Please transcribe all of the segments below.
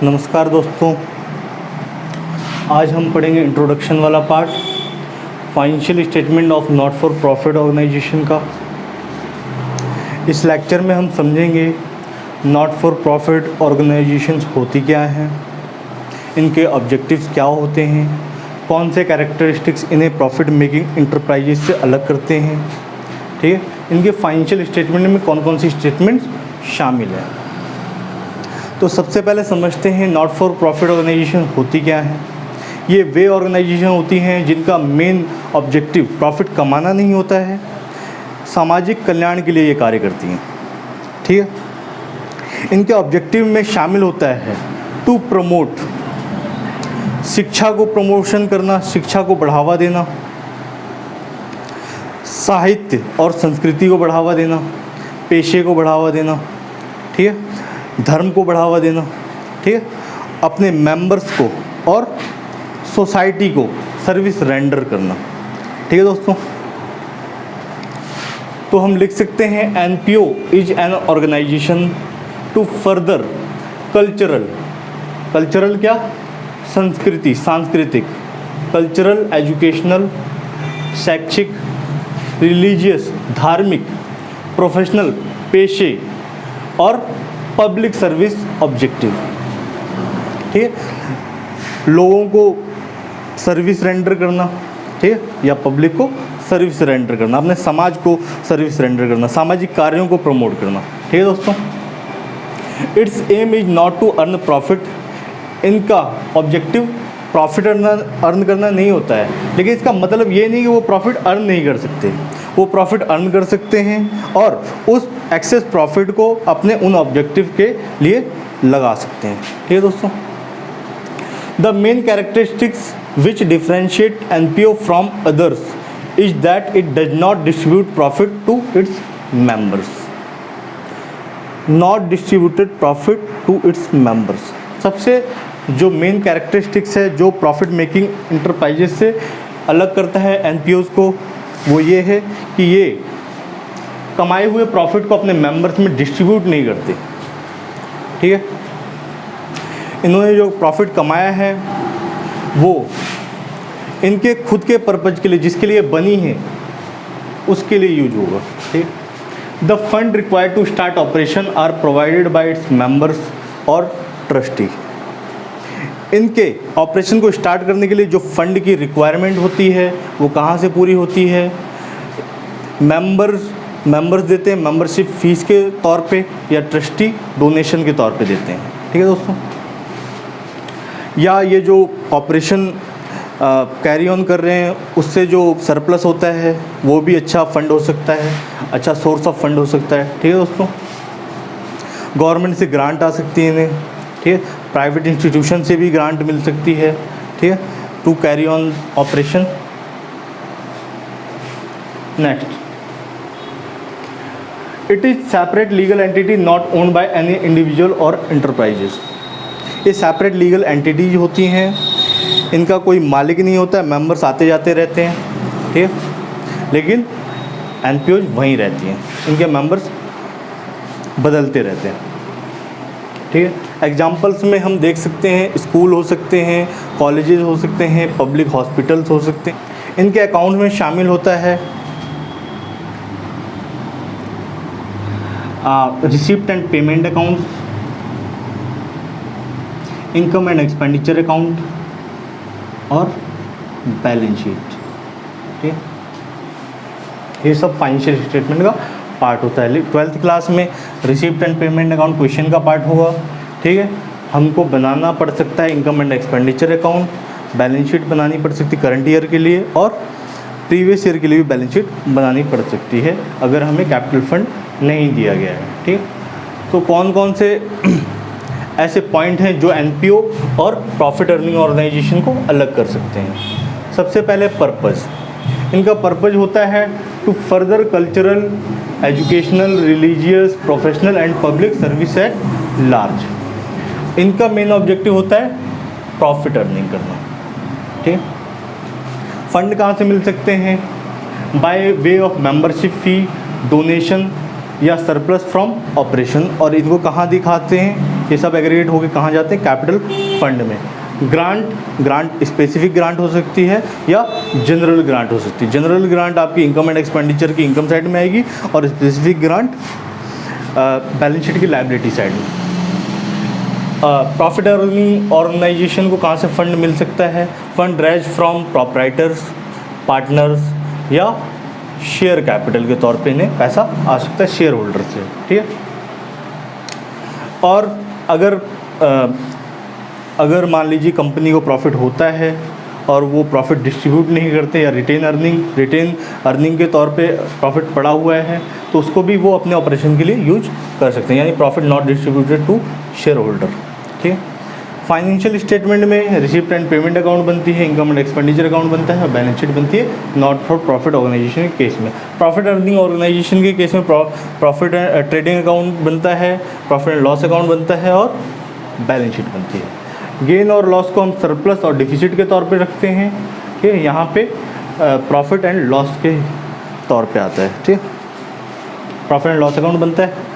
नमस्कार दोस्तों, आज हम पढ़ेंगे इंट्रोडक्शन वाला part financial statement of not for profit organisation का। इस लेक्चर में हम समझेंगे नॉट फॉर प्रॉफिट ऑर्गेनाइजेशंस होती क्या हैं, इनके ऑब्जेक्टिव्स क्या होते हैं, कौन से कैरेक्टरिस्टिक्स इन्हें प्रॉफिट मेकिंग इंटरप्राइजेस से अलग करते हैं। ठीक है, इनके फाइनेंशियल स्टेटमेंट में कौन कौन सी स्टेटमेंट्स शामिल हैं। तो सबसे पहले समझते हैं नॉट फॉर प्रॉफिट ऑर्गेनाइजेशन होती क्या है। ये वे ऑर्गेनाइजेशन होती हैं जिनका मेन ऑब्जेक्टिव प्रॉफिट कमाना नहीं होता है, सामाजिक कल्याण के लिए ये कार्य करती हैं। ठीक है, इनके ऑब्जेक्टिव में शामिल होता है टू प्रमोट, शिक्षा को प्रमोशन करना, शिक्षा को बढ़ावा देना, साहित्य और संस्कृति को बढ़ावा देना, पेशे को बढ़ावा देना, ठीक है, धर्म को बढ़ावा देना, ठीक है, अपने मेंबर्स को और सोसाइटी को सर्विस रेंडर करना। ठीक है दोस्तों, तो हम लिख सकते हैं NPO is an organisation to further cultural क्या, संस्कृति, सांस्कृतिक, कल्चरल, एजुकेशनल, शैक्षिक, रिलीजियस, धार्मिक, प्रोफेशनल, पेशे और पब्लिक सर्विस ऑब्जेक्टिव। ठीक है, लोगों को सर्विस रेंडर करना, ठीक है, या पब्लिक को सर्विस रेंडर करना, अपने समाज को सर्विस रेंडर करना, सामाजिक कार्यों को प्रमोट करना। ठीक है दोस्तों, its aim is not to earn profit, इनका ऑब्जेक्टिव प्रॉफिट अर्न करना नहीं होता है, लेकिन इसका मतलब ये नहीं कि वो प्रॉफिट अर्न नहीं कर सकते, वो प्रॉफिट अर्न कर सकते हैं और उस एक्सेस प्रॉफिट को अपने उन ऑब्जेक्टिव के लिए लगा सकते हैं। ठीक है दोस्तों, the main characteristics which differentiate NPO from others is that it does not distribute profit to its members, not distributed profit to its members. सबसे जो मेन कैरेक्टरिस्टिक्स है जो प्रॉफिट मेकिंग इंटरप्राइजेस से अलग करता है एनपीओज को, वो ये है कि ये कमाए हुए प्रॉफिट को अपने मेंबर्स में डिस्ट्रीब्यूट नहीं करते। ठीक है, इन्होंने जो प्रॉफिट कमाया है वो इनके खुद के पर्पज के लिए, जिसके लिए बनी है, उसके लिए यूज होगा। ठीक, the fund required to start operation are provided by its members और ट्रस्टी। इनके ऑपरेशन को स्टार्ट करने के लिए जो फंड की रिक्वायरमेंट होती है वो कहाँ से पूरी होती है, मेंबर्स देते हैं मेंबरशिप फीस के तौर पे, या ट्रस्टी डोनेशन के तौर पे देते हैं। ठीक है दोस्तों, या ये जो ऑपरेशन कैरी ऑन कर रहे हैं उससे जो सरप्लस होता है वो भी अच्छा फंड हो सकता है, अच्छा सोर्स ऑफ फंड हो सकता है। ठीक है दोस्तों, गवर्नमेंट से ग्रांट आ सकती है इन्हें, ठीक है, प्राइवेट इंस्टीट्यूशन से भी ग्रांट मिल सकती है, ठीक है, to carry on operation. Next, it is separate legal entity not owned by any individual और एंटरप्राइजेस। ये सेपरेट लीगल एंटिटीज होती हैं, इनका कोई मालिक नहीं होता है, मेंबर्स आते जाते रहते हैं, ठीक है, लेकिन एनपीओज वहीं रहती हैं, इनके मेंबर्स बदलते रहते हैं। ठीक है, एग्जाम्पल्स में हम देख सकते हैं स्कूल हो सकते हैं, कॉलेजेस हो सकते हैं, पब्लिक हॉस्पिटल्स हो सकते हैं। इनके अकाउंट में शामिल होता है receipt and payment account, income and expenditure account और बैलेंस शीट। ठीक है, ये सब फाइनेंशियल स्टेटमेंट का पार्ट होता है। 12th क्लास में receipt and payment account question का पार्ट होगा। ठीक है, हमको बनाना पड़ सकता है income and expenditure account, balance sheet बनानी पड़ सकती है करंट ईयर के लिए, और प्रीवियस ईयर के लिए भी बैलेंस शीट बनानी पड़ सकती है अगर हमें कैपिटल फंड नहीं दिया गया है। ठीक, तो कौन कौन से ऐसे पॉइंट हैं जो एनपीओ और प्रॉफिट अर्निंग ऑर्गेनाइजेशन को अलग कर सकते हैं। सबसे पहले पर्पस, इनका पर्पज होता है to further cultural, educational, religious, professional and public service at large. इनका मेन ऑब्जेक्टिव होता है प्रॉफिट अर्निंग करना। ठीक, फंड कहाँ से मिल सकते हैं, by way of membership fee, donation या सरप्लस फ्रॉम ऑपरेशन। और इनको कहाँ दिखाते हैं, ये सब एग्रीगेट होकर कहाँ जाते हैं? कैपिटल फंड में। ग्रांट स्पेसिफिक ग्रांट हो सकती है या जनरल ग्रांट हो सकती है। जनरल ग्रांट आपकी इनकम एंड एक्सपेंडिचर की इनकम साइड में आएगी और स्पेसिफिक ग्रांट बैलेंस शीट की लायबिलिटी साइड में। प्रॉफिट अर्निंग ऑर्गेनाइजेशन को कहाँ से फंड मिल सकता है? Fund raise from proprietors, partners या शेयर कैपिटल के तौर पे इन्हें पैसा आ सकता है शेयर होल्डर से, ठीक है। और अगर मान लीजिए कंपनी को प्रॉफिट होता है और वो प्रॉफिट डिस्ट्रीब्यूट नहीं करते या रिटेन अर्निंग के तौर पे प्रॉफिट पड़ा हुआ है तो उसको भी वो अपने ऑपरेशन के लिए यूज कर सकते हैं, यानी profit not distributed to shareholder, ठीक है। फाइनेंशियल स्टेटमेंट में रिसिप्ट एंड पेमेंट अकाउंट बनती है, इनकम एंड एक्सपेंडिचर अकाउंट बनता है और बैलेंस शीट बनती है नॉट फॉर प्रॉफिट ऑर्गेनाइजेशन के केस में। प्रॉफिट अर्निंग ऑर्गेनाइजेशन के केस में प्रॉफिट ट्रेडिंग अकाउंट बनता है, प्रॉफिट एंड लॉस अकाउंट बनता है और बैलेंस शीट बनती है। गेन और लॉस को हम सरप्लस और डिफिसिट के तौर पे रखते हैं, ठीक है। यहाँ पे प्रॉफिट एंड लॉस के तौर पे आता है, ठीक है। प्रॉफिट एंड लॉस अकाउंट बनता है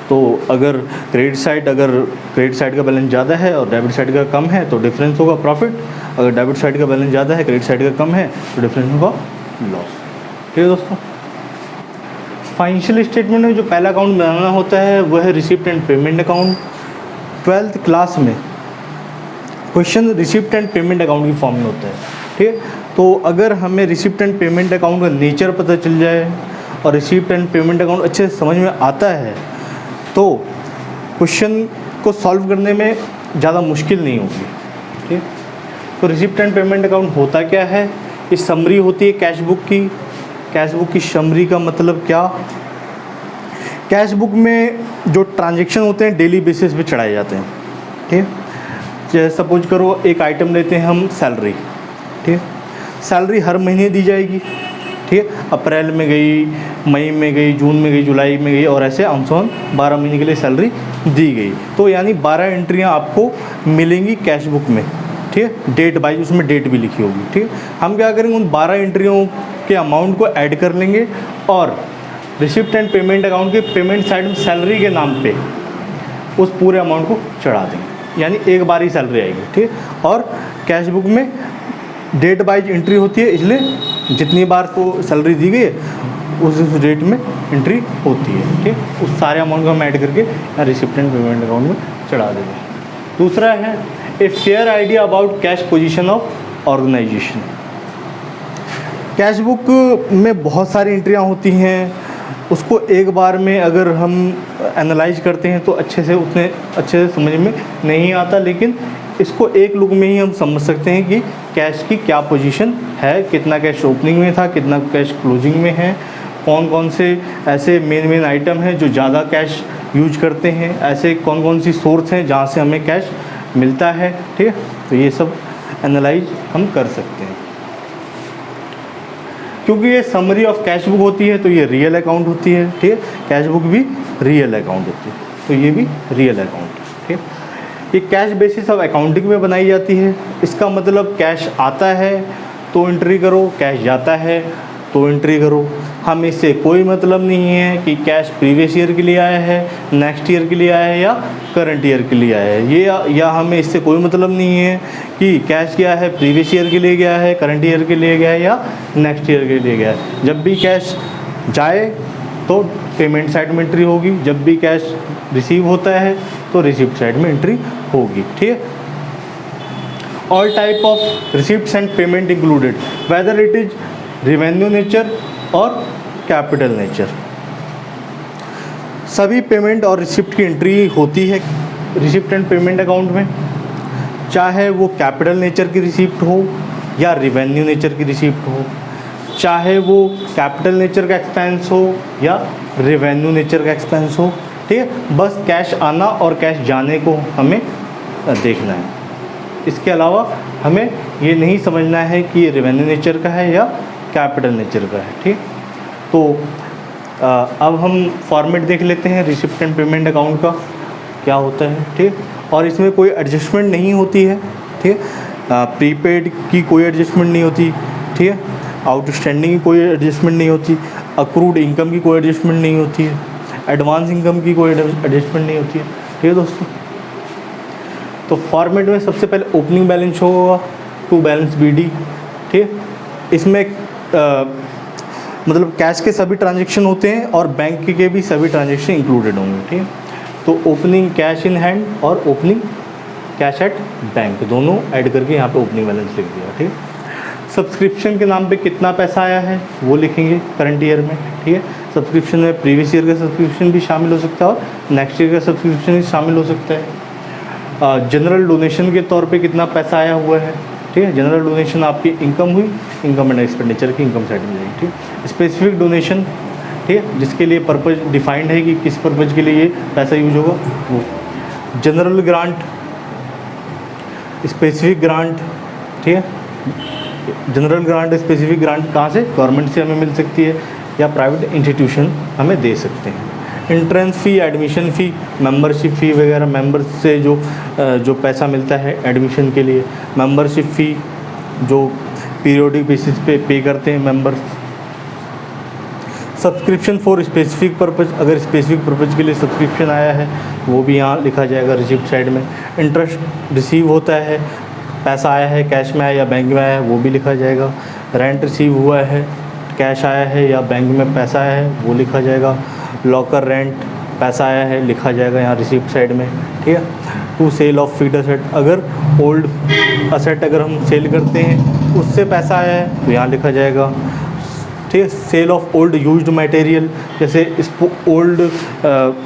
तो अगर क्रेडिट साइड का बैलेंस ज़्यादा है और डेबिट साइड का कम है तो डिफरेंस होगा प्रॉफिट। अगर डेबिट साइड का बैलेंस ज़्यादा है, क्रेडिट साइड का कम है तो डिफरेंस होगा लॉस, ठीक है दोस्तों। फाइनेंशियल स्टेटमेंट में जो पहला अकाउंट बनाना होता है वह है receipt and payment account. 12th class में question receipt and payment account की फॉर्म में होता है, ठीक है। तो अगर हमें रिसिप्ट एंड पेमेंट अकाउंट का नेचर पता चल जाए और रिसिप्ट एंड पेमेंट अकाउंट अच्छे से समझ में आता है तो क्वेश्चन को सॉल्व करने में ज़्यादा मुश्किल नहीं होगी, ठीक। तो रिसिप्ट एंड पेमेंट अकाउंट होता क्या है? ये समरी होती है कैश बुक की समरी का मतलब क्या? कैश बुक में जो ट्रांजैक्शन होते हैं डेली बेसिस पे चढ़ाए जाते हैं, ठीक है। जैसे सपोज करो एक आइटम लेते हैं हम सैलरी, ठीक है। सैलरी हर महीने दी जाएगी, ठीक है। अप्रैल में गई, मई में गई, जून में गई, जुलाई में गई और ऐसे ऑन 12 महीने के लिए सैलरी दी गई। तो यानी 12 एंट्रियां आपको मिलेंगी कैश बुक में, ठीक है। डेट वाइज उसमें डेट भी लिखी होगी, ठीक है। हम क्या करेंगे, उन 12 एंट्रियों के अमाउंट को ऐड कर लेंगे और रिसिप्ट एंड पेमेंट अकाउंट के पेमेंट साइड में सैलरी के नाम पे उस पूरे अमाउंट को चढ़ा देंगे, यानी एक बार ही सैलरी आएगी, ठीक है। और कैश बुक में डेट वाइज एंट्री होती है, इसलिए जितनी बार को सैलरी दी गई है उस डेट में एंट्री होती है, ठीक। उस सारे अमाउंट को हम ऐड करके रिसिप्ट एंड पेमेंट अकाउंट में चढ़ा देंगे। दूसरा है a fair idea about cash position of organisation. Cash book में बहुत सारी एंट्रियाँ होती हैं, उसको एक बार में अगर हम एनालाइज करते हैं तो उतने अच्छे से समझ में नहीं आता, लेकिन इसको एक लुक में ही हम समझ सकते हैं कि कैश की क्या पोजीशन है, कितना कैश ओपनिंग में था, कितना कैश क्लोजिंग में है, कौन कौन से ऐसे मेन आइटम हैं जो ज़्यादा कैश यूज करते हैं, ऐसे कौन कौन सी सोर्स हैं जहाँ से हमें कैश मिलता है, ठीक है। तो ये सब एनालाइज हम कर सकते हैं। क्योंकि ये समरी ऑफ कैश बुक होती है तो ये रियल अकाउंट होती है, ठीक है। कैश बुक भी रियल अकाउंट होती है तो ये भी रियल अकाउंट, ठीक है। ये कैश बेसिस ऑफ अकाउंटिंग में बनाई जाती है। इसका मतलब कैश आता है तो एंट्री करो, कैश जाता है तो एंट्री करो। हमें इससे कोई मतलब नहीं है कि कैश प्रीवियस ईयर के लिए आया है, नेक्स्ट ईयर के लिए आया है या करंट ईयर के लिए आया है, ये या हमें इससे कोई मतलब नहीं है कि कैश क्या है, प्रीवियस ईयर के लिए गया है, करंट ईयर के लिए गया है या नेक्स्ट ईयर के लिए गया है। जब भी कैश जाए तो पेमेंट साइड में एंट्री होगी, जब भी कैश रिसीव होता है तो रिसिप्ट साइड में एंट्री होगी, ठीक है। All type of receipts and payment included whether it is revenue nature और कैपिटल नेचर। सभी पेमेंट और रिसिप्ट की एंट्री होती है रिसिप्ट एंड पेमेंट अकाउंट में, चाहे वो कैपिटल नेचर की रिसिप्ट हो या रेवेन्यू नेचर की रिसिप्ट हो, चाहे वो कैपिटल नेचर का एक्सपेंस हो या रेवेन्यू नेचर का एक्सपेंस हो, ठीक है। बस कैश आना और कैश जाने को हमें देखना है। इसके अलावा हमें ये नहीं समझना है कि ये रेवेन्यू नेचर का है या कैपिटल नेचर का है, ठीक। तो अब हम फॉर्मेट देख लेते हैं रिसिप्ट एंड पेमेंट अकाउंट का क्या होता है, ठीक। और इसमें कोई एडजस्टमेंट नहीं होती है, ठीक। प्रीपेड की कोई एडजस्टमेंट नहीं होती, ठीक है। आउटस्टैंडिंग की कोई एडजस्टमेंट नहीं होती, अक्रूड इनकम की कोई एडजस्टमेंट नहीं होती है, एडवांस इनकम की कोई एडजस्टमेंट नहीं होती है, ठीक है दोस्तों। तो फॉर्मेट में सबसे पहले ओपनिंग बैलेंस होगा टू बैलेंस BD, ठीक है। इसमें मतलब कैश के सभी ट्रांजेक्शन होते हैं और बैंक के भी सभी ट्रांजेक्शन इंक्लूडेड होंगे, ठीक है। तो ओपनिंग कैश इन हैंड और ओपनिंग कैश एट बैंक दोनों ऐड करके यहाँ पे ओपनिंग बैलेंस लिख दिया, ठीक है। सब्सक्रिप्शन के नाम पे कितना पैसा आया है वो लिखेंगे करंट ईयर में, ठीक है। सब्सक्रिप्शन में प्रीवियस ईयर का सब्सक्रिप्शन भी शामिल हो सकता है और नेक्स्ट ईयर का सब्सक्रिप्शन भी शामिल हो सकता है। जनरल डोनेशन के तौर पे कितना पैसा आया हुआ है, ठीक है। जनरल डोनेशन आपकी इनकम हुई, इनकम एंड एक्सपेंडिचर की इनकम साइड में जाएगी, ठीक है। स्पेसिफिक डोनेशन, ठीक है, जिसके लिए पर्पज़ डिफाइंड है कि किस पर्पज़ के लिए ये पैसा यूज होगा वो। जनरल ग्रांट, स्पेसिफिक ग्रांट, ठीक है। जनरल ग्रांट स्पेसिफिक ग्रांट कहाँ से, गवर्नमेंट से हमें मिल सकती है या प्राइवेट इंस्टीट्यूशन हमें दे सकते हैं। एंट्रेंस फ़ी, एडमिशन फ़ी, मेंबरशिप फ़ी वगैरह, मेंबर्स से जो पैसा मिलता है एडमिशन के लिए, मेंबरशिप फ़ी जो पीरियोडिक बेसिस पे करते हैं members. Subscription for specific purpose, अगर स्पेसिफिक पर्पज़ के लिए सब्सक्रिप्शन आया है वो भी यहाँ लिखा जाएगा रिसिप्ट साइड में। इंटरेस्ट रिसीव होता है, पैसा आया है कैश में आया या बैंक में आया है वो भी लिखा जाएगा। रेंट रिसीव हुआ है, कैश आया है या बैंक में पैसा आया है वो लिखा जाएगा। लॉकर रेंट, पैसा आया है लिखा जाएगा यहाँ रिसिप्ट साइड में, ठीक है। To sale of fixed asset, अगर ओल्ड असेट अगर हम सेल करते हैं उससे पैसा आया है तो यहाँ लिखा जाएगा, ठीक है। Sale of old used material, जैसे ओल्ड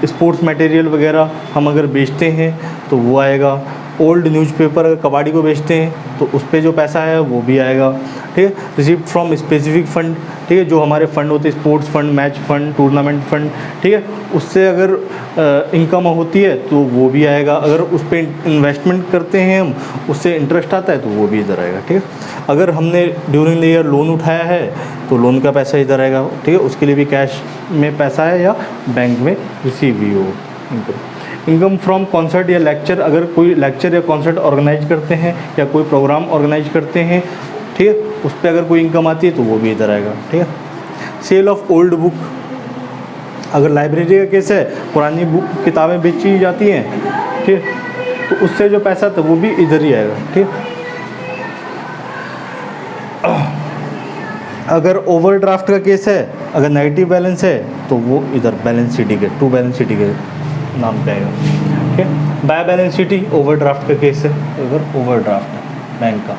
स्पोर्ट्स मटेरियल वगैरह हम अगर बेचते हैं तो वो आएगा। ओल्ड न्यूज़पेपर अगर कबाड़ी को बेचते हैं तो उस पर जो पैसा है वो भी आएगा, ठीक है। रिसीव्ड फ्रॉम स्पेसिफिक फ़ंड, ठीक है, जो हमारे फ़ंड होते हैं sports fund, match fund, tournament fund, ठीक है, उससे अगर इनकम होती है तो वो भी आएगा। अगर उस पर इन्वेस्टमेंट करते हैं हम, उससे इंटरेस्ट आता है तो वो भी इधर आएगा, ठीक है। अगर हमने ड्यूरिंग द ईयर लोन उठाया है तो लोन का पैसा इधर आएगा, ठीक है, उसके लिए भी कैश में पैसा है या बैंक में रिसीव हुई हो इनकम। इनकम फ्रॉम कॉन्सर्ट या लेक्चर, अगर कोई लेक्चर या कॉन्सर्ट ऑर्गेनाइज करते हैं या कोई प्रोग्राम ऑर्गेनाइज करते हैं, ठीक है, उस पर अगर कोई इनकम आती है तो वो भी इधर आएगा, ठीक है। सेल ऑफ ओल्ड बुक, अगर लाइब्रेरी का केस है, पुरानी बुक किताबें बेची जाती हैं, ठीक है, तो उससे जो पैसा था वो भी इधर ही आएगा, ठीक है। अगर ओवरड्राफ्ट का केस है, अगर नेगेटिव बैलेंस है तो वो इधर बैलेंस शीट के टू बैलेंस शीट के नाम पे आएगा, ठीक है। बाय बैलेंस शीट ओवरड्राफ्ट का केस है, अगर ओवरड्राफ्ट है बैंक का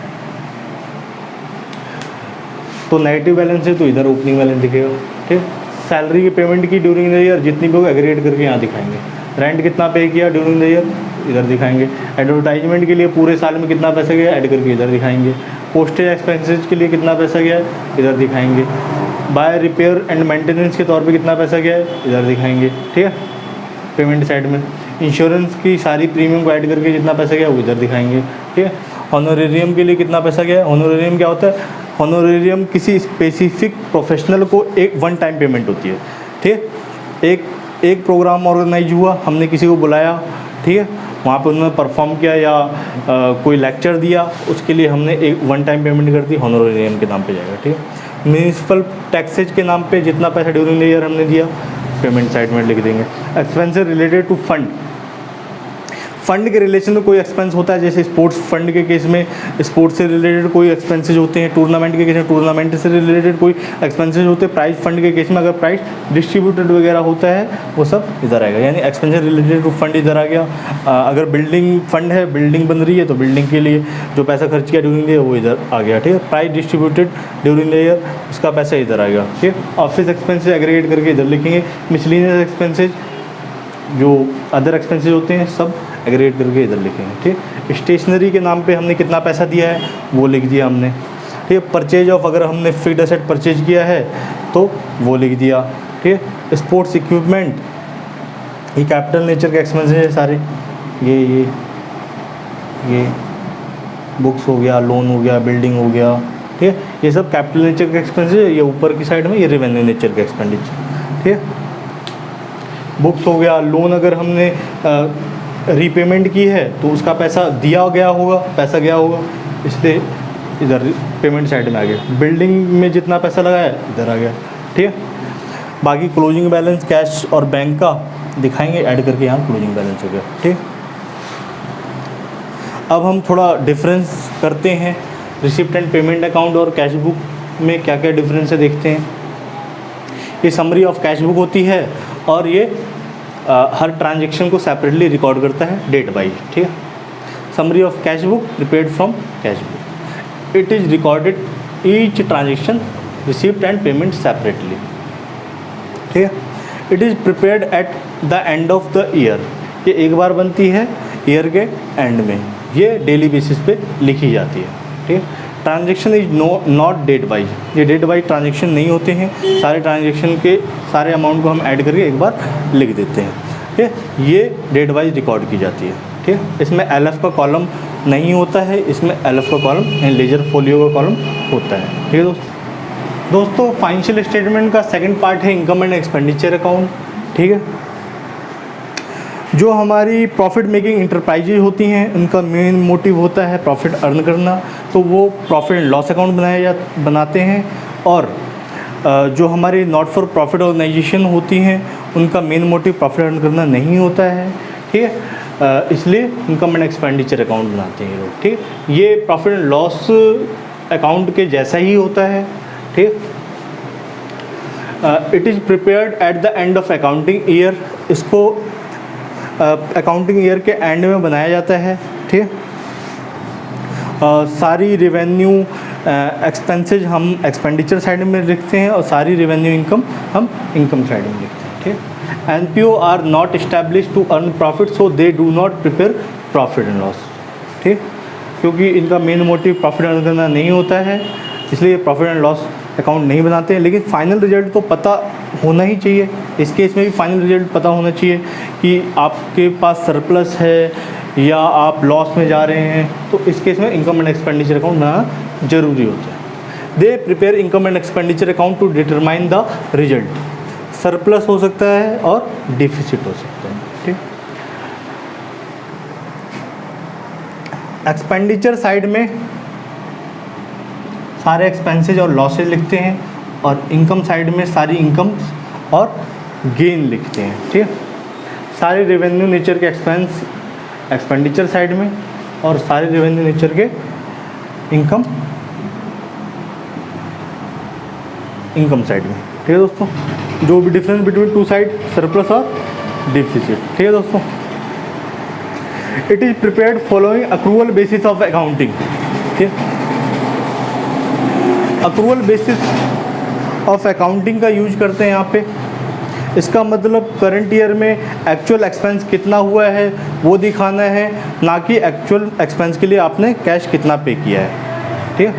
तो नेगेटिव बैलेंस है तो इधर ओपनिंग बैलेंस दिखेगा, ठीक। सैलरी की पेमेंट की ड्यूरिंग द ईयर जितनी भी होगा एग्रीगेट करके यहाँ दिखाएंगे। रेंट कितना पे किया ड्यूरिंग द ईयर इधर दिखाएंगे। एडवर्टाइजमेंट के लिए पूरे साल में कितना पैसा गया ऐड करके इधर दिखाएंगे। पोस्टेज एक्सपेंसेस के लिए कितना पैसा गया है इधर दिखाएंगे। बाय रिपेयर एंड मेंटेनेंस के तौर पे कितना पैसा गया है इधर दिखाएंगे, ठीक है, पेमेंट साइड में। इंश्योरेंस की सारी प्रीमियम को ऐड करके जितना पैसा गया वो इधर दिखाएंगे, ठीक है। ऑनोरेरियम के लिए कितना पैसा गया है, ऑनोरेरियम क्या होता है, ऑनोरेरियम किसी स्पेसिफिक प्रोफेशनल को एक वन टाइम पेमेंट होती है, ठीक है। एक प्रोग्राम ऑर्गेनाइज हुआ, हमने किसी को बुलाया, ठीक है, वहाँ पे उन्होंने परफॉर्म किया या कोई लेक्चर दिया, उसके लिए हमने एक वन टाइम पेमेंट कर दी, ऑनोरेरियम के नाम पे जाएगा, ठीक है। म्यूनिसिपल टैक्सेज के नाम पे जितना पैसा ड्यूरिंग द ईयर हमने दिया पेमेंट साइड में लिख देंगे। Expenses related to fund, fund के रिलेशन में कोई एक्सपेंस होता है, जैसे स्पोर्ट्स फंड के केस में स्पोर्ट्स से रिलेटेड कोई एक्सपेंसेस होते हैं, टूर्नामेंट के केस में टूर्नामेंट से रिलेटेड कोई एक्सपेंसेस होते हैं, प्राइज फंड के केस में अगर प्राइज डिस्ट्रीब्यूटेड वगैरह होता है वो सब इधर आएगा, यानी एक्सपेंसेस रिलेटेड टू फंड इधर आ गया। अगर बिल्डिंग फंड है, बिल्डिंग बन रही है तो बिल्डिंग के लिए जो पैसा खर्च किया ड्यूरिंग द ईयर वो इधर आ गया, ठीक है। Prize distributed during the year उसका पैसा इधर आ गया, ठीक है। ऑफिस एक्सपेंसेस एग्रीगेट करके इधर लिखेंगे। मिसलेनियस एक्सपेंसेज जो अदर एक्सपेंसेस होते हैं सब एग्रीगेट करके इधर लिखेंगे, ठीक। स्टेशनरी के नाम पे हमने कितना पैसा दिया है वो लिख दिया हमने, ठीक है। परचेज ऑफ, अगर हमने फिक्स्ड एसेट परचेज किया है तो वो लिख दिया, ठीक है। स्पोर्ट्स इक्विपमेंट ये कैपिटल नेचर के एक्सपेंसेस है सारे, ये बुक्स हो गया, लोन हो गया, बिल्डिंग हो गया, ठीक है, ये सब कैपिटल नेचर के एक्सपेंसेस है। ये ऊपर की साइड में ये रेवेन्यू नेचर के एक्सपेंडिचर, ठीक है। बुक्स हो गया, लोन अगर हमने रीपेमेंट की है तो उसका पैसा दिया गया होगा, पैसा गया होगा, इसलिए इधर पेमेंट साइड में आ गया। बिल्डिंग में जितना पैसा लगा है इधर आ गया, ठीक है। बाकी क्लोजिंग बैलेंस कैश और बैंक का दिखाएंगे ऐड करके, यहाँ क्लोजिंग बैलेंस हो गया, ठीक। अब हम थोड़ा डिफरेंस करते हैं रिसिप्ट एंड पेमेंट अकाउंट और कैश बुक में क्या क्या डिफरेंस है देखते हैं। ये समरी ऑफ कैश बुक होती है और ये हर ट्रांजेक्शन को सेपरेटली रिकॉर्ड करता है डेट वाइज, ठीक है। Summary of cash book prepared from cash book, it is recorded each transaction receipt and payment separately, ठीक है। It is prepared at the end of the year, ये एक बार बनती है ईयर के एंड में, ये डेली बेसिस पे लिखी जाती है, ठीक है। Transaction is not date wise, ये डेट वाइज ट्रांजेक्शन नहीं होते हैं, सारे ट्रांजेक्शन के सारे अमाउंट को हम ऐड करके एक बार लिख देते हैं, ठीक है। ये डेट वाइज रिकॉर्ड की जाती है, ठीक है। इसमें LF का कॉलम नहीं होता है, इसमें LF का कॉलम यानी लेजर फोलियो का कॉलम होता है, ठीक है दोस्तों। फाइनेंशियल स्टेटमेंट का सेकंड पार्ट है इनकम एंड एक्सपेंडिचर अकाउंट, ठीक है। जो हमारी प्रॉफिट मेकिंग इंटरप्राइजेज होती हैं उनका मेन मोटिव होता है प्रॉफिट अर्न करना, तो वो प्रॉफिट एंड लॉस अकाउंट बनाते हैं। और जो हमारी नॉट फॉर प्रॉफिट ऑर्गेनाइजेशन होती हैं उनका मेन मोटिव प्रॉफिट अर्न करना नहीं होता है, ठीक है। इसलिए इनकम एंड एक्सपेंडिचर अकाउंट बनाते हैं लोग, ठीक है। ये प्रॉफिट एंड लॉस अकाउंट के जैसा ही होता है, ठीक है। It is prepared at the end of accounting year, इसको अकाउंटिंग ईयर के एंड में बनाया जाता है, ठीक है। सारी रिवेन्यू एक्सपेंसेज हम एक्सपेंडिचर साइड में लिखते हैं और सारी रिवेन्यू इनकम हम इनकम साइड में लिखते हैं, ठीक है। NPO are not establish to earn profit, so they do not prepare profit and loss, ठीक, क्योंकि इनका मेन मोटिव प्रॉफिट अर्न करना नहीं होता है, इसलिए प्रॉफिट एंड लॉस अकाउंट नहीं बनाते हैं। लेकिन फाइनल रिजल्ट तो पता होना ही चाहिए, इस केस में भी फाइनल रिजल्ट पता होना चाहिए कि आपके पास सरप्लस है या आप लॉस में जा रहे हैं, तो इस केस में इनकम एंड एक्सपेंडिचर अकाउंट बनाना जरूरी होता है। They prepare income and expenditure account to determine the result, surplus हो सकता है और डिफिसिट हो सकता है, ठीक। एक्सपेंडिचर साइड में सारे एक्सपेंसेज और लॉसेज लिखते हैं और इनकम साइड में सारी इनकम्स और गेन लिखते हैं, ठीक है। सारे रेवेन्यू नेचर के एक्सपेंस एक्सपेंडिचर साइड में और सारे रेवेन्यू नेचर के इनकम साइड में, ठीक है दोस्तों। जो भी difference between two side surplus और डिफिसिट, ठीक है दोस्तों। It is prepared following accrual basis of accounting, ठीक है। अक्रूवल बेसिस ऑफ अकाउंटिंग का यूज करते हैं यहाँ पे। इसका मतलब करंट ईयर में एक्चुअल एक्सपेंस कितना हुआ है वो दिखाना है, ना कि एक्चुअल एक्सपेंस के लिए आपने कैश कितना पे किया है, ठीक है।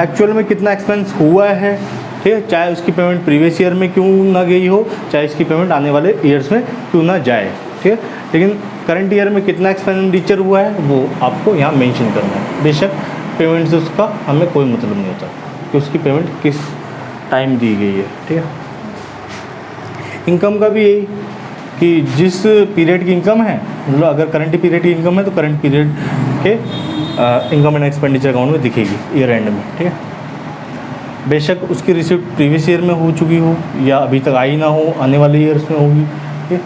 एक्चुअल में कितना एक्सपेंस हुआ है, ठीक है, चाहे उसकी पेमेंट प्रीवियस ईयर में क्यों ना गई हो, चाहे इसकी पेमेंट आने वाले ईयर्स में क्यों ना जाए, ठीक है। लेकिन करंट ईयर में कितना एक्सपेंडिचर हुआ है वो आपको यहाँ मेंशन करना है। बेशक पेमेंट से उसका हमें कोई मतलब नहीं होता कि उसकी पेमेंट किस टाइम दी गई है, ठीक है। इनकम का भी यही कि जिस पीरियड की इनकम है, मतलब अगर करंट पीरियड की इनकम है तो करंट पीरियड के इनकम एंड एक्सपेंडिचर अकाउंट में दिखेगी ईयर एंड में, ठीक है। बेशक उसकी रिसिप्ट प्रीवियस ईयर में हो चुकी हो या अभी तक आई ना हो, आने वाले ईयर्स में होगी, ठीक है।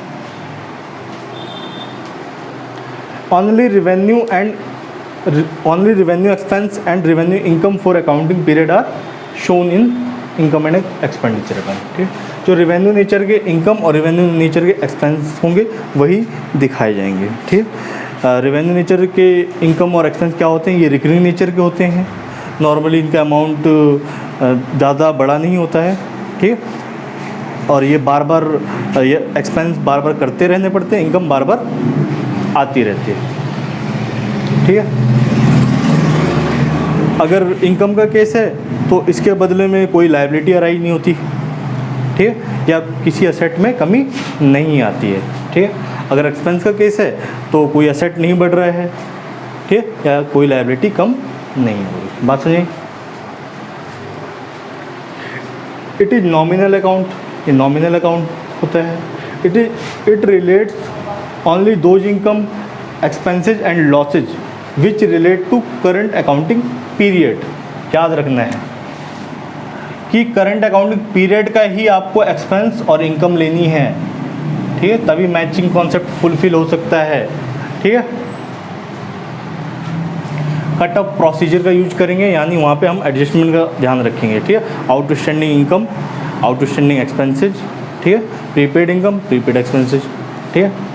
Only revenue expense and revenue income for accounting period are shown in income and expenditure account, ठीक है। जो रेवेन्यू नेचर के इनकम और रेवेन्यू नेचर के एक्सपेंस होंगे वही दिखाए जाएंगे, ठीक है। रेवेन्यू नेचर के इनकम और एक्सपेंस क्या होते हैं, ये रिकरिंग नेचर के होते हैं। नॉर्मली इनका अमाउंट ज़्यादा बड़ा नहीं होता है, ठीक है। और ये बार बार ये एक्सपेंस बार बार करते रहने पड़ते हैं, इनकम बार बार आती रहती है, ठीक है। अगर इनकम का केस है तो इसके बदले में कोई लायबिलिटी अराइज नहीं होती, ठीक है, या किसी असेट में कमी नहीं आती है, ठीक है। अगर एक्सपेंस का केस है तो कोई असेट नहीं बढ़ रहा है, ठीक है, या कोई लायबिलिटी कम नहीं हो रही। बात समझिए। इट इज़ नॉमिनल अकाउंट, ये नॉमिनल अकाउंट होता है। It relates only those income expenses and losses which relate to current accounting period. याद रखना है कि करंट अकाउंटिंग पीरियड का ही आपको एक्सपेंस और इनकम लेनी है, ठीक है, तभी मैचिंग कॉन्सेप्ट फुलफिल हो सकता है, ठीक है। कट ऑफ प्रोसीजर का यूज करेंगे, यानी वहाँ पे हम एडजस्टमेंट का ध्यान रखेंगे, ठीक है। आउटस्टैंडिंग इनकम, आउटस्टैंडिंग एक्सपेंसेज, ठीक है। प्रीपेड इनकम, प्रीपेड एक्सपेंसेज, ठीक है।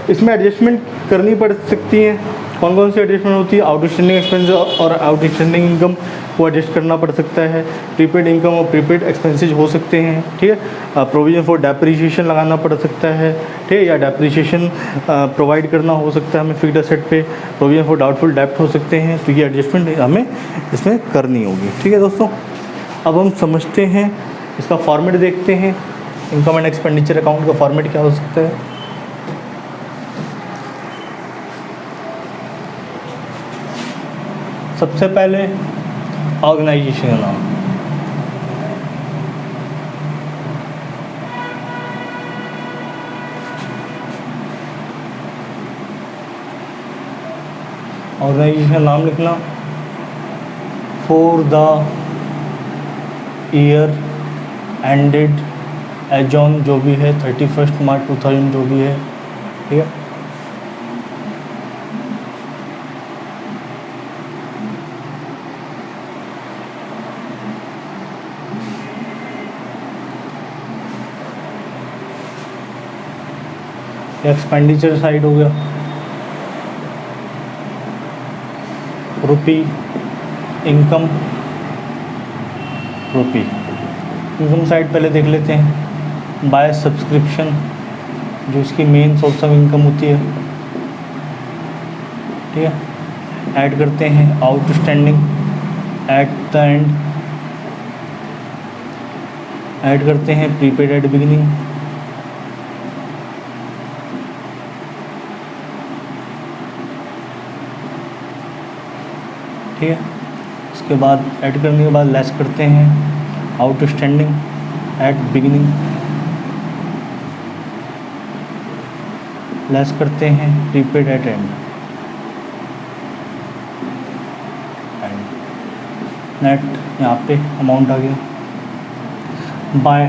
इसमें एडजस्टमेंट करनी पड़ सकती है। कौन कौन सी एडजस्टमेंट होती है? आउटस्टैंडिंग एक्सपेंसेस और आउटस्टैंडिंग इनकम को एडजस्ट करना पड़ सकता है। प्रीपेड इनकम और प्रीपेड एक्सपेंसेस हो सकते हैं, ठीक है। प्रोविजन फॉर डेप्रिसिएशन लगाना पड़ सकता है, ठीक है, या डेप्रिसिएशन प्रोवाइड करना हो सकता है हमें फिक्स्ड एसेट पे। प्रोविजन फॉर डाउटफुल डेप्ट हो सकते हैं, तो ये एडजस्टमेंट हमें इसमें करनी होगी, ठीक है दोस्तों। अब हम समझते हैं, इसका फॉर्मेट देखते हैं। इनकम एंड एक्सपेंडिचर अकाउंट का फॉर्मेट क्या हो सकता है? सबसे पहले ऑर्गेनाइजेशन का नाम, ऑर्गेनाइजेशन का नाम लिखना। For the year ended as on, जो भी है 31 मार्च 2000 जो भी है, ठीक है। एक्सपेंडिचर साइड हो गया, रुपी, इनकम, रुपी। इनकम साइड पहले देख लेते हैं। बाय सब्सक्रिप्शन, जो इसकी मेन सोर्स ऑफ इनकम होती है, ठीक है। ऐड करते हैं outstanding at the and, add करते हैं प्रीपेड एट बिगिनिंग, ठीक है। इसके बाद ऐड करने के बाद लेस करते हैं आउटस्टैंडिंग एट बिगिनिंग, लेस करते हैं प्रीपेड एट एंड, नेट यहाँ पे अमाउंट आ गया। By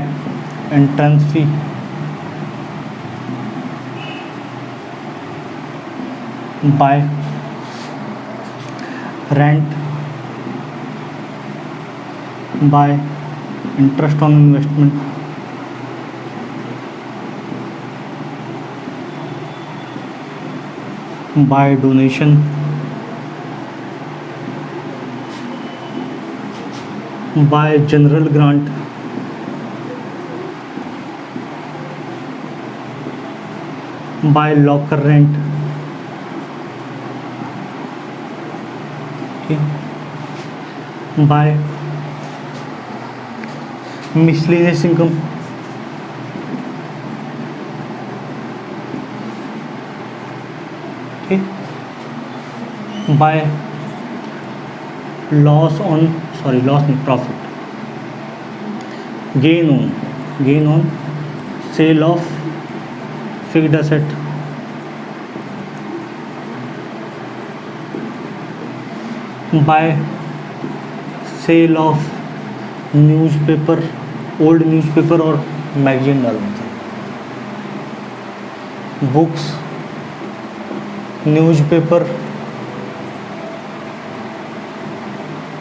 entrance fee, by rent, by interest on investment, by donation, by general grant, by locker rent, by miscellaneous income, ठीक, by loss on, sorry loss नहीं, profit, gain on sale of fixed asset, by sale of newspaper, old newspaper और magazine डाल देते हैं। Books, newspaper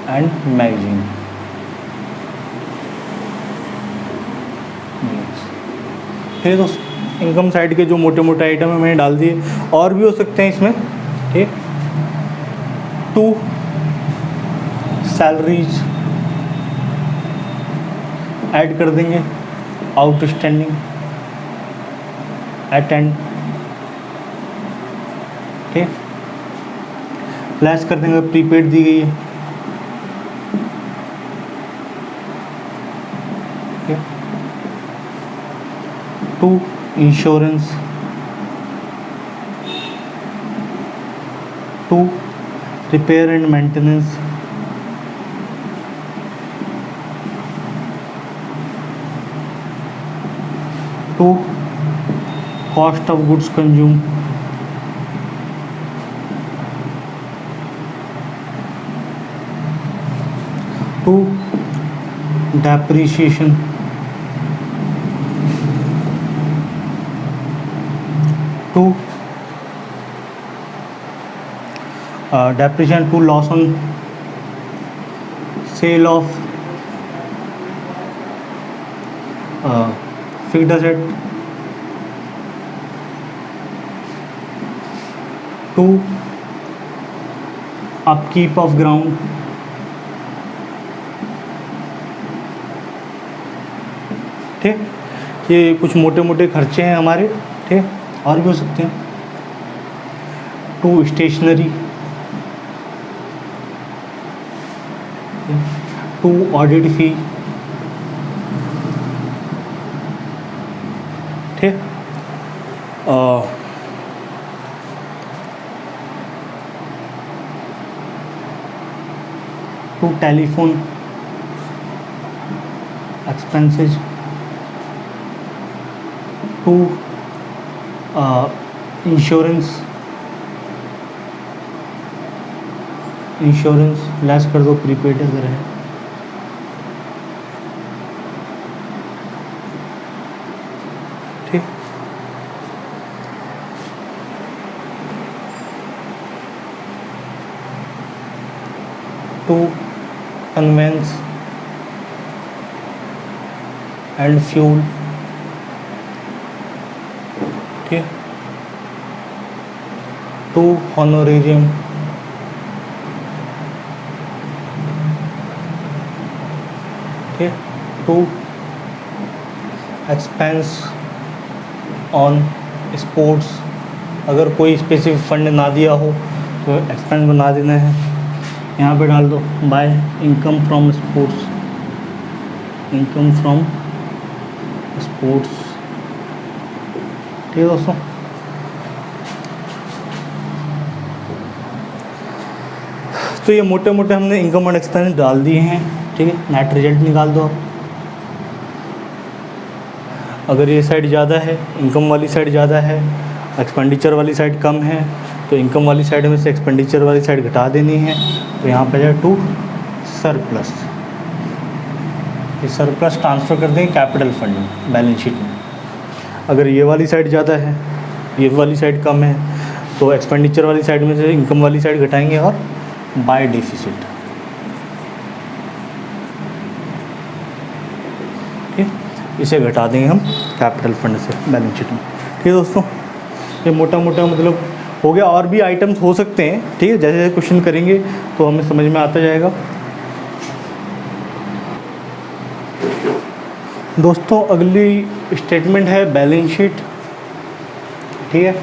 and magazine, ठीक है दोस्तों। Income side के जो मोटे मोटे आइटम है मैंने डाल दिए, और भी हो सकते हैं इसमें, ठीक। टू सैलरीज ऐड कर देंगे, आउटस्टैंडिंग एट एंड, ठीक, लेस कर देंगे प्रीपेड दी गई है, ठीक। To insurance, to repair and maintenance, to cost of goods consume, to depreciation, to depreciation to loss on sale of fixed asset, to upkeep of ground, ठीक। ये कुछ मोटे मोटे खर्चे हैं हमारे, ठीक। और भी हो सकते हैं। To stationery, to audit fee, ठीक। To telephone expenses, to insurance less कर दो, प्रीपेड अगर है, ठीक। टू कन्वेंस एंड फ्यूल, ठीक। टू हॉनोरेरियम, ठीक। टू एक्सपेंस ऑन स्पोर्ट्स, अगर कोई स्पेसिफिक फंड ना दिया हो तो एक्सपेंस बना देना है, यहाँ पे डाल दो by income from sports, income from sports, ठीक है दोस्तों। तो ये मोटे मोटे हमने इनकम और एक्सपेंस डाल दिए हैं, ठीक है। नेट रिजल्ट निकाल दो आप। अगर ये साइड ज़्यादा है, इनकम वाली साइड ज़्यादा है, एक्सपेंडिचर वाली साइड कम है, तो इनकम वाली साइड में से एक्सपेंडिचर वाली साइड घटा देनी है। तो यहाँ पे जाए टू सरप्लस, ये सरप्लस ट्रांसफ़र कर देंगे कैपिटल फंड में, बैलेंस शीट में। अगर ये वाली साइड ज़्यादा है, ये वाली साइड कम है, तो एक्सपेंडिचर वाली साइड में से इनकम वाली साइड घटाएंगे और बाय डिफिसिट, ठीक। इसे घटा देंगे हम कैपिटल फंड से बैलेंस शीट में, ठीक है दोस्तों। ये मोटा मोटा मतलब हो गया। और भी आइटम्स हो सकते हैं, ठीक है। जैसे जैसे क्वेश्चन करेंगे तो हमें समझ में आता जाएगा। दोस्तों अगली स्टेटमेंट है बैलेंस शीट, ठीक है।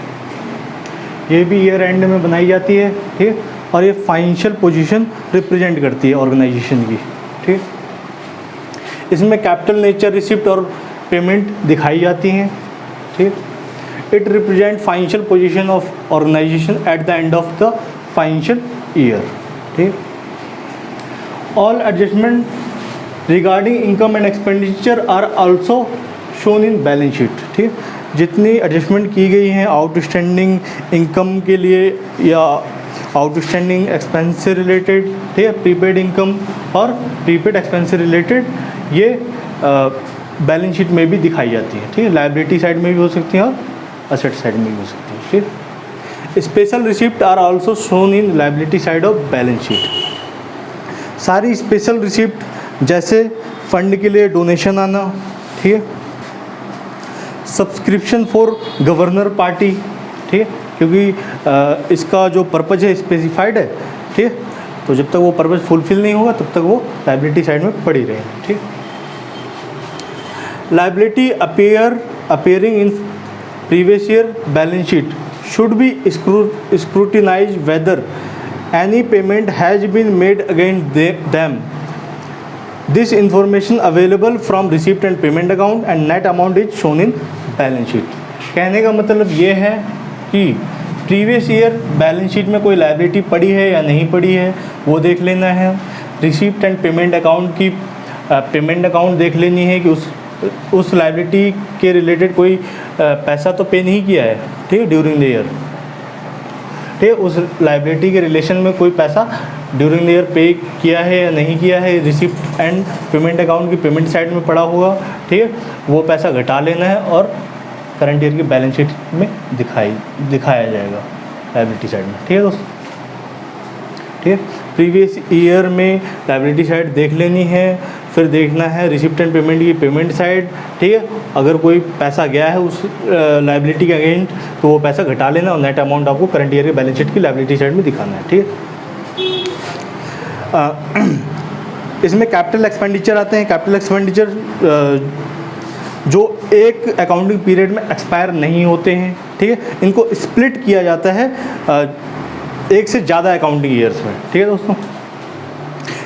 ये भी ईयर एंड में बनाई जाती है, ठीक है। और ये फाइनेंशियल पोजीशन रिप्रेजेंट करती है ऑर्गेनाइजेशन की, ठीक। इसमें कैपिटल नेचर रिसिप्ट और पेमेंट दिखाई जाती हैं, ठीक। It represent financial position of organization at the end of the financial year, ठीक। All adjustment regarding income and expenditure are also shown in balance sheet, ठीक। जितनी एडजस्टमेंट की गई हैं आउटस्टैंडिंग इनकम के लिए या आउटस्टैंडिंग एक्सपेंस से रिलेटेड, ठीक है, प्रीपेड इनकम और प्रीपेड एक्सपेंस से रिलेटेड, ये बैलेंस शीट में भी दिखाई जाती है, ठीक है। लायबिलिटी साइड में भी हो सकती हैं और असेट साइड में भी हो सकती है, ठीक। Special receipt are also shown in liability side of balance sheet. सारी स्पेशल रिसिप्ट जैसे फंड के लिए डोनेशन आना, ठीक है, सब्सक्रिप्शन फॉर गवर्नर पार्टी, ठीक है, क्योंकि इसका जो पर्पज है स्पेसिफाइड है, ठीक है। तो जब तक वो पर्पज फुलफिल नहीं होगा तब तक वो लायबिलिटी साइड में पड़ी रहेगी, ठीक। Liability appearing in previous year balance sheet should be scrutinized whether any payment has been made against them. This information available from receipt and payment account and net amount is shown in balance sheet. कहने का मतलब ये है कि previous year balance sheet में कोई liability पड़ी है या नहीं पड़ी है वो देख लेना है। रिसीप्ट एंड पेमेंट अकाउंट की पेमेंट अकाउंट देख लेनी है कि उस लायबिलिटी के रिलेटेड कोई पैसा तो पे नहीं किया है, ठीक है, ड्यूरिंग द ईयर, ठीक है। उस लायबिलिटी के रिलेशन में कोई पैसा ड्यूरिंग द ईयर पे किया है या नहीं किया है, रिसिप्ट एंड पेमेंट अकाउंट की पेमेंट साइड में पड़ा होगा, ठीक है, वो पैसा घटा लेना है और करंट ईयर की बैलेंस शीट में दिखाया जाएगा लायबिलिटी साइड में। ठीक है दोस्तों, ठीक है। प्रीवियस ईयर में लायबिलिटी साइड देख लेनी है, फिर देखना है रिसिप्ट एंड पेमेंट की पेमेंट साइड। ठीक है, अगर कोई पैसा गया है उस लायबिलिटी के अगेंस्ट तो वो पैसा घटा लेना और नेट अमाउंट आपको करंट ईयर के बैलेंस शीट की लायबिलिटी साइड में दिखाना है। ठीक है, इसमें कैपिटल एक्सपेंडिचर आते हैं। कैपिटल एक्सपेंडिचर जो एक अकाउंटिंग पीरियड में एक्सपायर नहीं होते हैं। ठीक है, इनको स्प्लिट किया जाता है एक से ज़्यादा अकाउंटिंग ईयर्स में। ठीक है दोस्तों,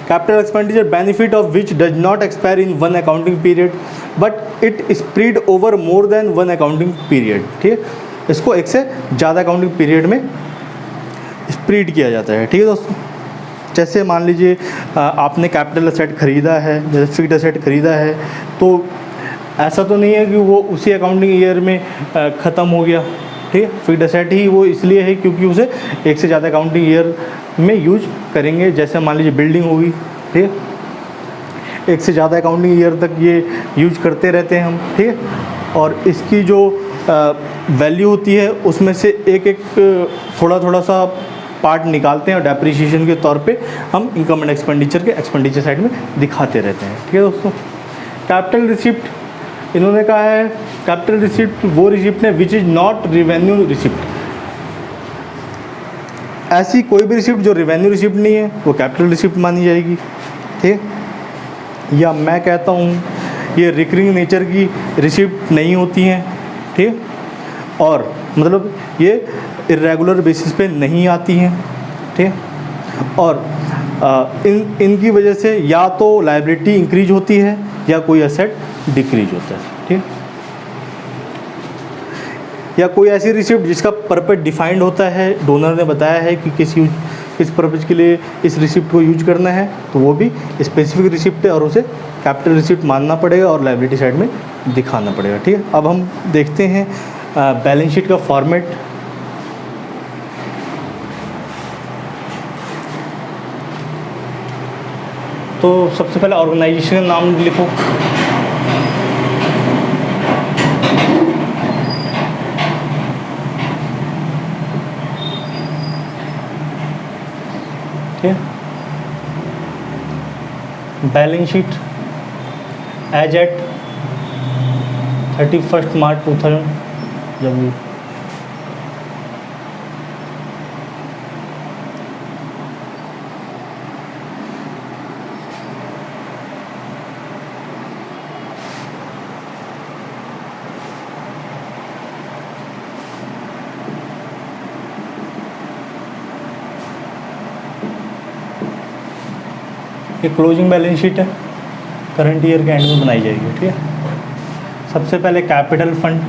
capital expenditure benefit of which does not expire in one accounting period but it spread over more than one accounting period. ठीक है, इसको एक से ज़्यादा अकाउंटिंग पीरियड में स्प्रेड किया जाता है। ठीक है दोस्तों, जैसे मान लीजिए आपने कैपिटल असेट खरीदा है, जैसे फिक्स्ड असेट खरीदा है, तो ऐसा तो नहीं है कि वो उसी अकाउंटिंग ईयर में ख़त्म हो गया। ठीक है, फिक्स्ड असेट ही वो इसलिए है क्योंकि उसे एक से ज़्यादा अकाउंटिंग ईयर में यूज करेंगे। जैसे मान लीजिए बिल्डिंग होगी, ठीक है, एक से ज़्यादा अकाउंटिंग ईयर तक ये यूज करते रहते हैं हम। ठीक है, और इसकी जो वैल्यू होती है उसमें से एक एक थोड़ा थोड़ा सा पार्ट निकालते हैं और डेप्रिसिएशन के तौर पे हम इनकम एंड एक्सपेंडिचर के एक्सपेंडिचर साइड में दिखाते रहते हैं। ठीक है दोस्तों, कैपिटल रिसिप्ट इन्होंने कहा है कैपिटल रिसिप्ट वो रिसिप्ट है which is not revenue receipt. ऐसी कोई भी रिसिप्ट जो रिवेन्यू रिसिप्ट नहीं है वो कैपिटल रिसिप्ट मानी जाएगी। ठीक है, या मैं कहता हूँ ये रिकरिंग नेचर की रिसिप्ट नहीं होती हैं। ठीक है, और मतलब ये इरेगुलर बेसिस पे नहीं आती हैं। ठीक है, और इनकी वजह से या तो लायबिलिटी इंक्रीज होती है या कोई एसेट डिक्रीज होता है। ठीक है, या कोई ऐसी रिसिप्ट जिसका पर्पस डिफाइंड होता है, डोनर ने बताया है कि किस पर्पज़ के लिए इस रिसिप्ट को यूज करना है, तो वो भी स्पेसिफिक रिसिप्ट है और उसे कैपिटल रिसिप्ट मानना पड़ेगा और लायबिलिटी साइड में दिखाना पड़ेगा। ठीक है, अब हम देखते हैं बैलेंस शीट का फॉर्मेट। तो सबसे पहले ऑर्गेनाइजेशन का नाम लिखो। ठीक है, बैलेंस शीट एज एट 31 मार्च 2000 जब ये क्लोजिंग बैलेंस शीट है, करंट ईयर के एंड में बनाई जाएगी। ठीक है, सबसे पहले कैपिटल फंड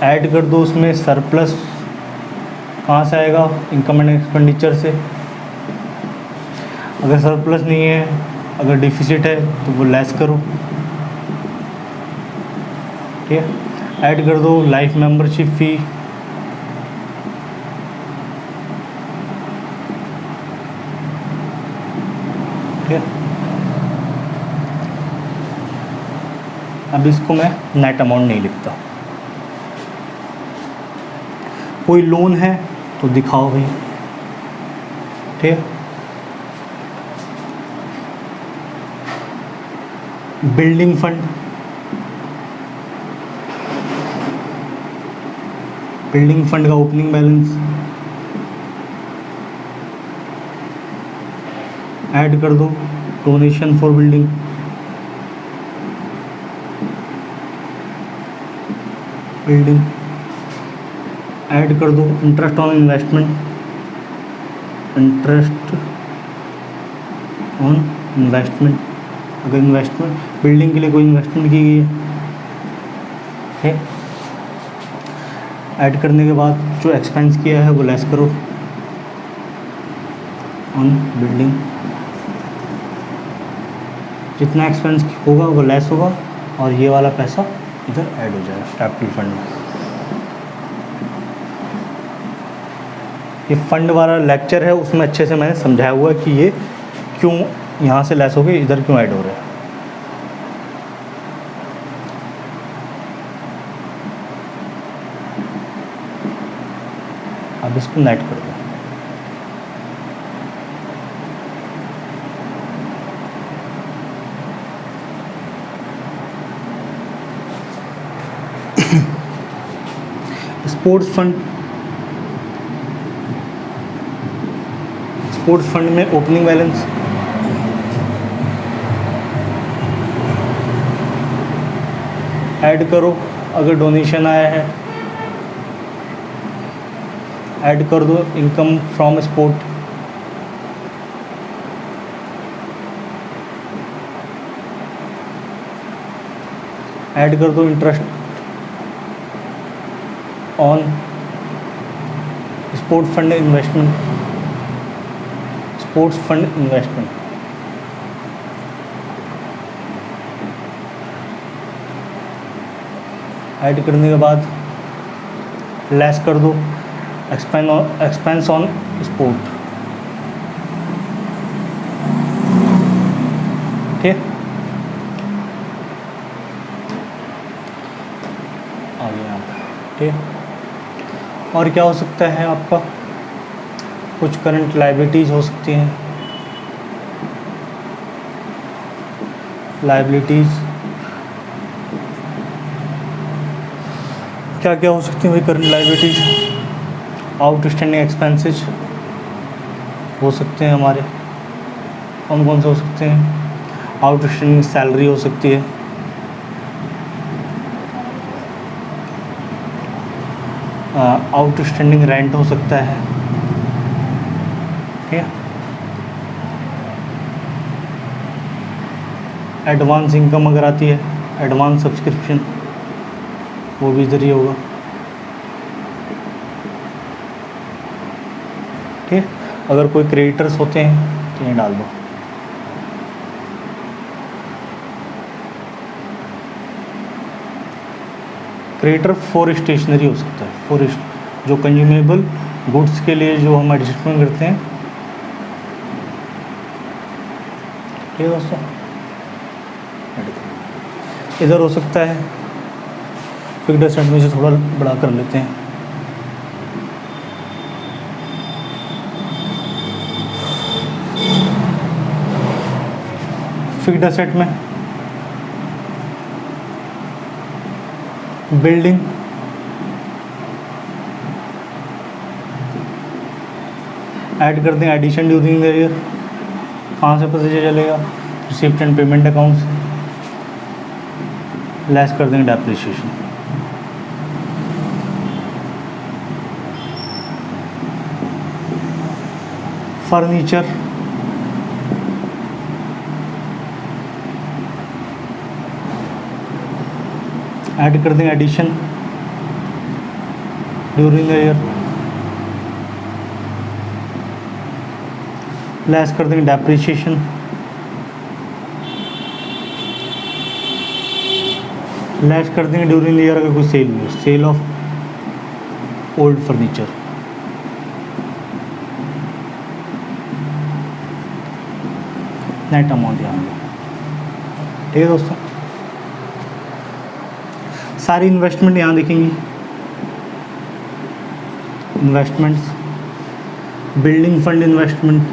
ऐड कर दो। उसमें सरप्लस कहाँ से आएगा? इनकम एंड एक्सपेंडिचर से। अगर सरप्लस नहीं है, अगर डिफिसिट है तो वो लेस करो। ठीक है, ऐड कर दो लाइफ मेंबरशिप फ़ी। ठीक है, अब इसको मैं नेट अमाउंट नहीं लिखता। कोई लोन है तो दिखाओ भाई। ठीक है, बिल्डिंग फंड, का ओपनिंग बैलेंस ऐड कर दो। डोनेशन फॉर बिल्डिंग, ऐड कर दो। इंटरेस्ट ऑन इन्वेस्टमेंट, अगर इन्वेस्टमेंट बिल्डिंग के लिए कोई इन्वेस्टमेंट की गई है। ठीक है, ऐड करने के बाद जो एक्सपेंस किया है वो लेस करो ऑन बिल्डिंग। जितना एक्सपेंस होगा वो लेस होगा और ये वाला पैसा इधर ऐड हो जाएगा कैपिटल फंड में। ये फंड वाला लेक्चर है, उसमें अच्छे से मैंने समझाया हुआ है कि ये क्यों यहाँ से लेस हो गए, इधर क्यों ऐड हो रहा है। अब इसको नेट कर दो। स्पोर्ट्स फंड में ओपनिंग बैलेंस, ऐड करो। अगर डोनेशन आया है ऐड कर दो इनकम फ्रॉम स्पोर्ट, ऐड कर दो interest on sports fund investment, sports fund investment. Add करने के बाद लेस कर दो एक्सपेंस ऑन स्पोर्ट। ठीक, आ गया यहाँ पे। ठीक, और क्या हो सकता है आपका, कुछ करंट लायबिलिटीज़ हो सकती हैं। लायबिलिटीज़ क्या क्या हो सकती हैं भाई, करंट लायबिलिटीज़, आउटस्टैंडिंग एक्सपेंसेस हो सकते हैं हमारे, कौन कौन से हो सकते हैं, आउटस्टैंडिंग सैलरी हो सकती है, आउटस्टैंडिंग रेंट हो सकता है। ठीक है, एडवांस इनकम अगर आती है, एडवांस सब्सक्रिप्शन, वो भी इधर ही होगा। ठीक है, अगर कोई क्रेडिटर्स होते हैं तो ये डाल दो। क्रेडिटर फॉर स्टेशनरी हो सकता है, फॉर जो कंज्यूमेबल गुड्स के लिए जो हम एडजस्टमेंट करते हैं। ठीक है दोस्तों, इधर हो सकता है, फिक्स्ड एसेट में से थोड़ा बड़ा कर लेते हैं। फिक्स्ड एसेट में बिल्डिंग, ऐड कर दें एडिशन ड्यूरिंग द ईयर। कहाँ से पता चलेगा, रिसिप्ट एंड पेमेंट अकाउंट से। लेस कर देंगे डेप्रिसिएशन। फर्नीचर, ऐड कर देंगे addition during the year. Less कर देंगे डेप्रिसिएशन। लेस कर देंगे ड्यूरिंग द ईयर अगर कोई सेल हुई है, sale of old furniture. Net amount यहाँ पे। ठीक है दोस्तों, सारी इन्वेस्टमेंट यहाँ दिखेंगी। Investments, building fund investment,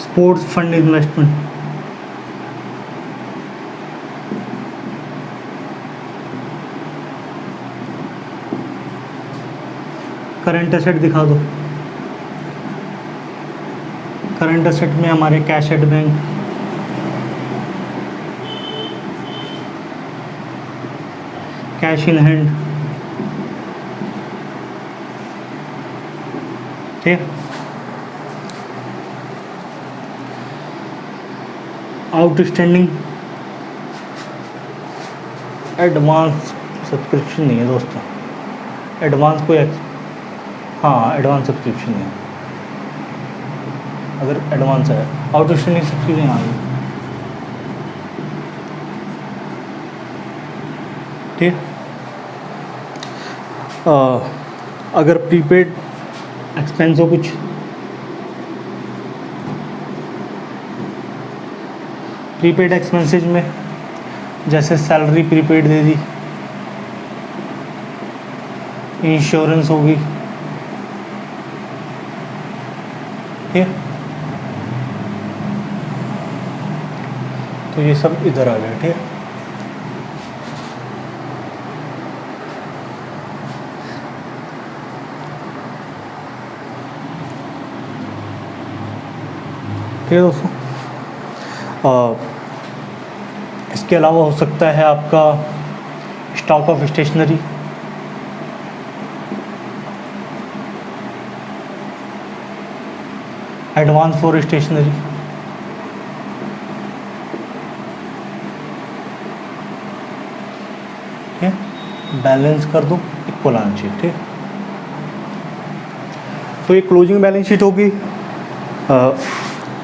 sports fund investment, current asset दिखा दो। करंट एसेट में हमारे cash at bank, cash in hand. ठीक, आउटस्टैंडिंग एडवांस सब्सक्रिप्शन नहीं है दोस्तों, एडवांस कोई हाँ एडवांस सब्सक्रिप्शन नहीं है। अगर एडवांस है, आउटस्टैंडिंग सब्सक्रिप्शन आ गई। ठीक, अगर प्रीपेड एक्सपेंस हो कुछ प्रीपेड एक्सपेंसेज में जैसे सैलरी प्रीपेड दे दी, इंश्योरेंस होगी, ठीक है, तो ये सब इधर आ गया, ठीक है। ठीक है दोस्तों, इसके अलावा हो सकता है आपका stock of stationery, advance for stationery, ठीक है, बैलेंस कर दो, इक्वल आना चाहिए, ठीक है। तो ये क्लोजिंग बैलेंस शीट होगी।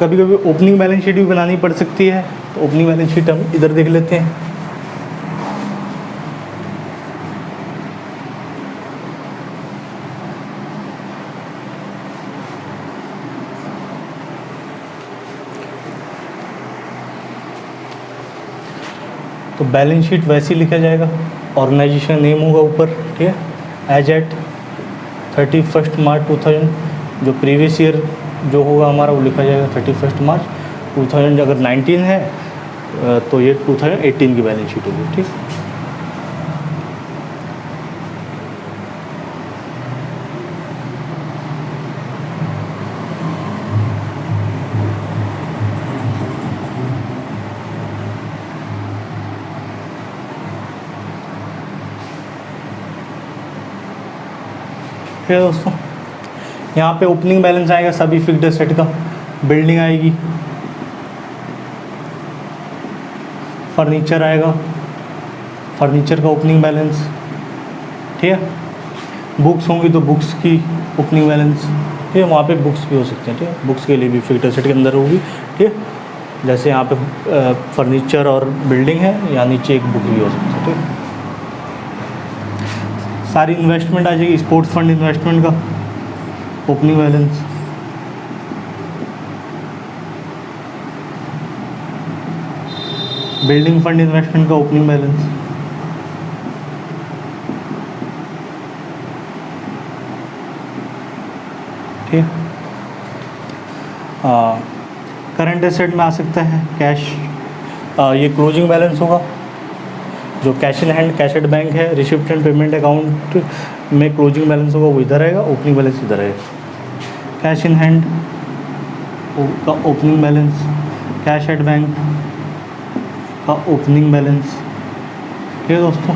कभी कभी ओपनिंग बैलेंस शीट भी बनानी पड़ सकती है, तो ओपनिंग बैलेंस शीट हम इधर देख लेते हैं। तो बैलेंस शीट वैसे ही लिखा जाएगा, ऑर्गेनाइजेशन नेम होगा ऊपर, ठीक है, एज एट 31 मार्च 2000, जो प्रीवियस ईयर जो होगा हमारा वो लिखा जाएगा 31 मार्च 2000। अगर 19 है तो ये 2018 की बैलेंस शीट होगी, ठीक। ठीक है दोस्तों, यहाँ पे ओपनिंग बैलेंस आएगा सभी फिक्स्ड एसेट का, बिल्डिंग आएगी, फर्नीचर आएगा, फर्नीचर का ओपनिंग बैलेंस, ठीक है। बुक्स होंगी तो बुक्स की ओपनिंग बैलेंस, ठीक है, वहाँ पे बुक्स भी हो सकते हैं, ठीक है, बुक्स के लिए भी फिक्स्ड एसेट के अंदर होगी, ठीक है। जैसे यहाँ पे फर्नीचर और बिल्डिंग है, यहाँ नीचे एक बुक भी हो सकता है, ठीक है। सारी इन्वेस्टमेंट आ जाएगी, स्पोर्ट्स फंड इन्वेस्टमेंट का opening balance, building fund investment का ओपनिंग बैलेंस, ठीक है। करंट एसेट में आ सकता है कैश, ये क्लोजिंग बैलेंस होगा, जो cash in hand cash at bank है, रिसिप्ट एंड पेमेंट अकाउंट में क्लोजिंग बैलेंस होगा वो इधर आएगा, ओपनिंग बैलेंस इधर आएगा। कैश इन हैंड का opening balance, cash at bank का ओपनिंग बैलेंस, ठीक है दोस्तों।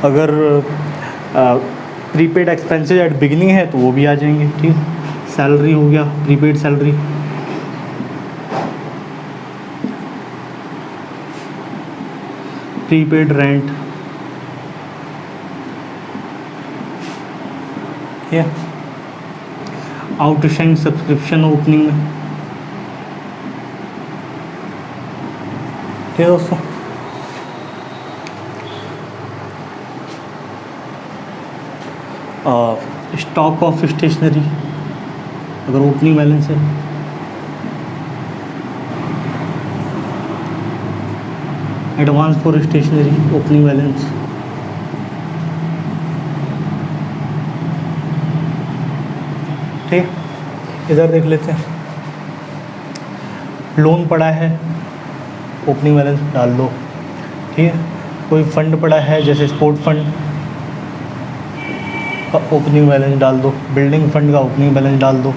अगर प्रीपेड एक्सपेंसेस एट बिगिनिंग है तो वो भी आ जाएंगे, ठीक है। सैलरी हो गया, प्रीपेड सैलरी, प्रीपेड रेंट, ठीक है। आउटस्टैंडिंग सब्सक्रिप्शन ओपनिंग में, ठीक है दोस्तों। स्टॉक ऑफ स्टेशनरी अगर ओपनिंग बैलेंस है, advance for stationery opening balance, ठीक, इधर देख लेते हैं। लोन पड़ा है, ओपनिंग बैलेंस डाल दो, ठीक है। कोई फंड पड़ा है जैसे स्पोर्ट फंड का ओपनिंग बैलेंस डाल दो, बिल्डिंग फंड का ओपनिंग बैलेंस डाल दो,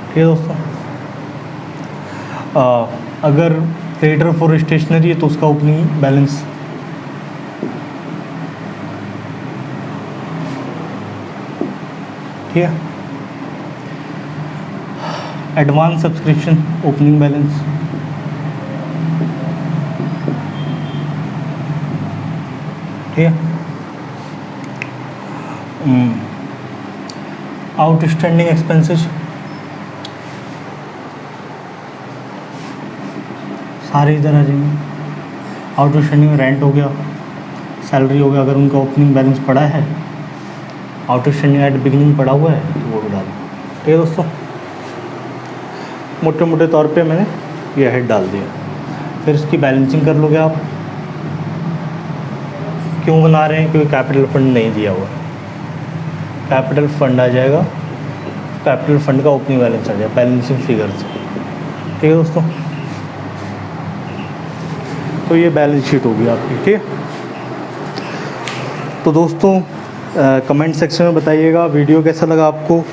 ठीक है दोस्तों। अगर क्रेडिटर फॉर स्टेशनरी है तो उसका ओपनिंग बैलेंस, ठीक है। एडवांस सब्सक्रिप्शन ओपनिंग बैलेंस, ठीक है। आउटस्टैंडिंग एक्सपेंसेस सारे इधर आ जाएंगे। आउटस्टैंडिंग में रेंट हो गया, सैलरी हो गया, अगर उनका ओपनिंग बैलेंस पड़ा है, आउटस्टैंडिंग एट बिगिनिंग पड़ा हुआ है तो वो भी डालो, ठीक है दोस्तों। मोटे मोटे तौर पे मैंने ये हेड डाल दिया। फिर इसकी बैलेंसिंग कर लोगे आप। क्यों बना रहे हैं? क्योंकि कैपिटल फंड नहीं दिया हुआ है। कैपिटल फंड आ जाएगा, कैपिटल फंड का ओपनिंग बैलेंस आ जाएगा बैलेंसिंग फिगर से। ठीक है दोस्तों, तो ये बैलेंस शीट होगी आपकी। ठीक है, तो दोस्तों कमेंट सेक्शन में बताइएगा वीडियो कैसा लगा आपको।